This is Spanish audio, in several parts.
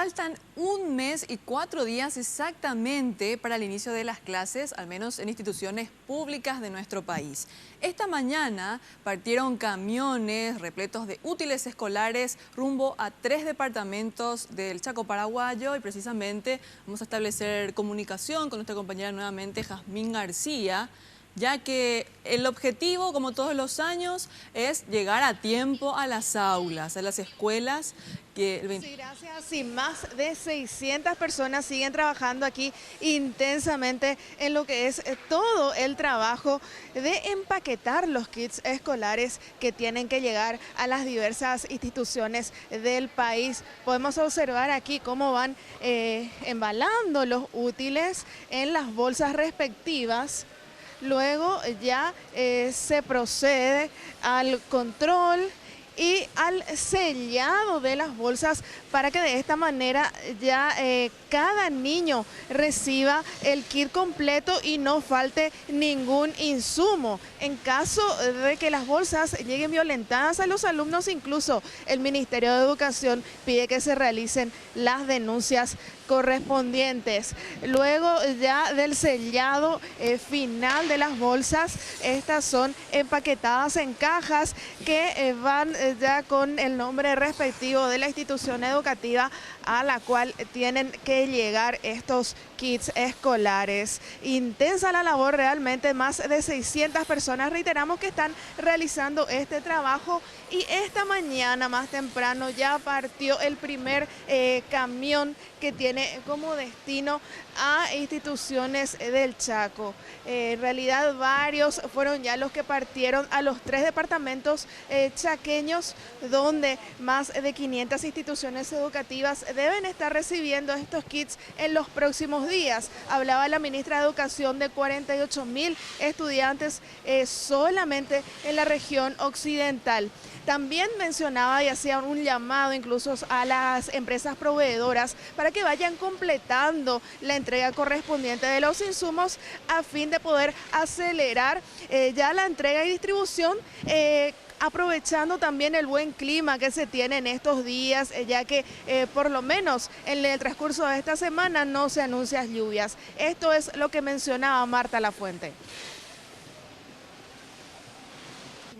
Faltan 1 mes y 4 días exactamente para el inicio de las clases, al menos en instituciones públicas de nuestro país. Esta mañana partieron camiones repletos de útiles escolares rumbo a 3 departamentos del Chaco paraguayo y precisamente vamos a establecer comunicación con nuestra compañera nuevamente, Jazmín García, ya que el objetivo, como todos los años, es llegar a tiempo a las aulas, a las escuelas. Sí, gracias. Y más de 600 personas siguen trabajando aquí intensamente en lo que es todo el trabajo de empaquetar los kits escolares que tienen que llegar a las diversas instituciones del país. Podemos observar aquí cómo van embalando los útiles en las bolsas respectivas. Luego ya se procede al control y al sellado de las bolsas para que de esta manera ya cada niño reciba el kit completo y no falte ningún insumo. En caso de que las bolsas lleguen violentadas a los alumnos, incluso el Ministerio de Educación pide que se realicen las denuncias correspondientes. Luego ya del sellado final de las bolsas, estas son empaquetadas en cajas que van ya con el nombre respectivo de la institución educativa a la cual tienen que llegar estos kits escolares. Intensa la labor realmente, más de 600 personas, reiteramos, que están realizando este trabajo, y esta mañana más temprano ya partió el primer camión que tiene como destino a instituciones del Chaco. En realidad varios fueron ya los que partieron a los 3 departamentos chaqueños, donde más de 500 instituciones educativas deben estar recibiendo estos kits en los próximos días. Hablaba la ministra de Educación de 48.000 estudiantes solamente en la región occidental. También mencionaba y hacía un llamado incluso a las empresas proveedoras para que vayan completando la entrega correspondiente de los insumos a fin de poder acelerar ya la entrega y distribución, aprovechando también el buen clima que se tiene en estos días, ya que por lo menos en el transcurso de esta semana no se anuncian lluvias. Esto es lo que mencionaba Marta Lafuente.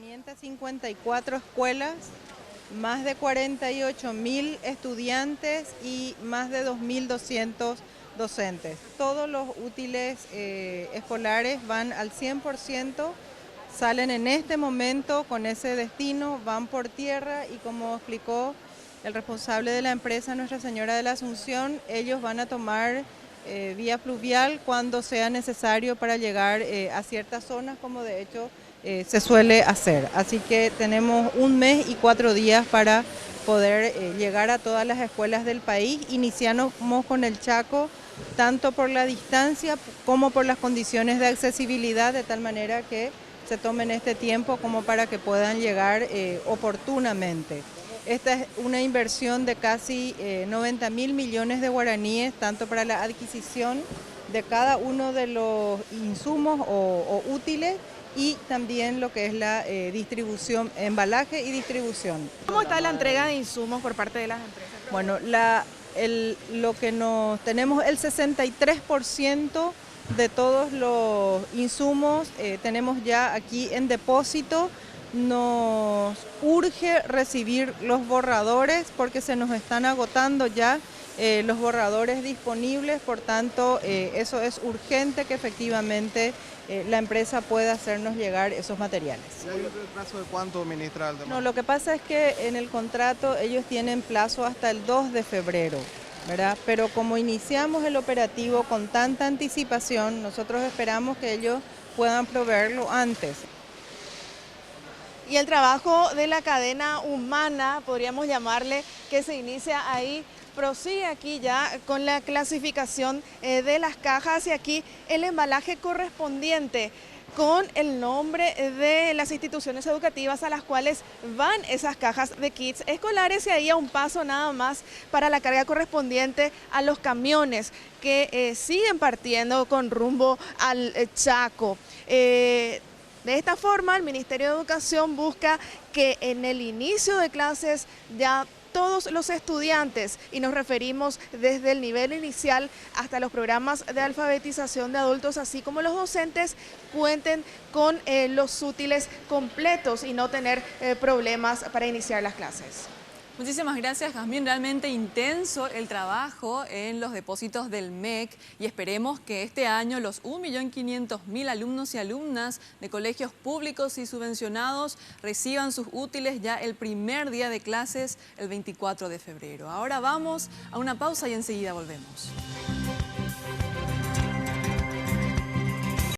554 escuelas, más de 48.000 estudiantes y más de 2.200 docentes. Todos los útiles escolares van al 100%, salen en este momento con ese destino, van por tierra y, como explicó el responsable de la empresa, Nuestra Señora de la Asunción, ellos van a tomar vía fluvial cuando sea necesario para llegar a ciertas zonas, como de hecho se suele hacer. Así que tenemos 1 mes y 4 días para poder llegar a todas las escuelas del país. Iniciamos con el Chaco, tanto por la distancia como por las condiciones de accesibilidad, de tal manera que se tomen este tiempo como para que puedan llegar oportunamente. Esta es una inversión de casi 90.000 millones de guaraníes, tanto para la adquisición de cada uno de los insumos o útiles, y también lo que es la distribución, embalaje y distribución. ¿Cómo está la entrega de insumos por parte de las empresas? Bueno, lo que tenemos el 63% de todos los insumos tenemos ya aquí en depósito. Nos urge recibir los borradores porque se nos están agotando ya los borradores disponibles, por tanto eso es urgente, que efectivamente la empresa pueda hacernos llegar esos materiales. ¿Y hay un plazo de cuánto, ministra? No, lo que pasa es que en el contrato ellos tienen plazo hasta el 2 de febrero, ¿verdad? Pero como iniciamos el operativo con tanta anticipación, nosotros esperamos que ellos puedan proveerlo antes. Y el trabajo de la cadena humana, podríamos llamarle, que se inicia ahí, prosigue aquí ya con la clasificación de las cajas, y aquí el embalaje correspondiente con el nombre de las instituciones educativas a las cuales van esas cajas de kits escolares, y ahí a un paso nada más para la carga correspondiente a los camiones que siguen partiendo con rumbo al Chaco. De esta forma, el Ministerio de Educación busca que en el inicio de clases ya todos los estudiantes, y nos referimos desde el nivel inicial hasta los programas de alfabetización de adultos, así como los docentes, cuenten con los útiles completos y no tener problemas para iniciar las clases. Muchísimas gracias, Jazmín. Realmente intenso el trabajo en los depósitos del MEC y esperemos que este año los 1.500.000 alumnos y alumnas de colegios públicos y subvencionados reciban sus útiles ya el primer día de clases, el 24 de febrero. Ahora vamos a una pausa y enseguida volvemos.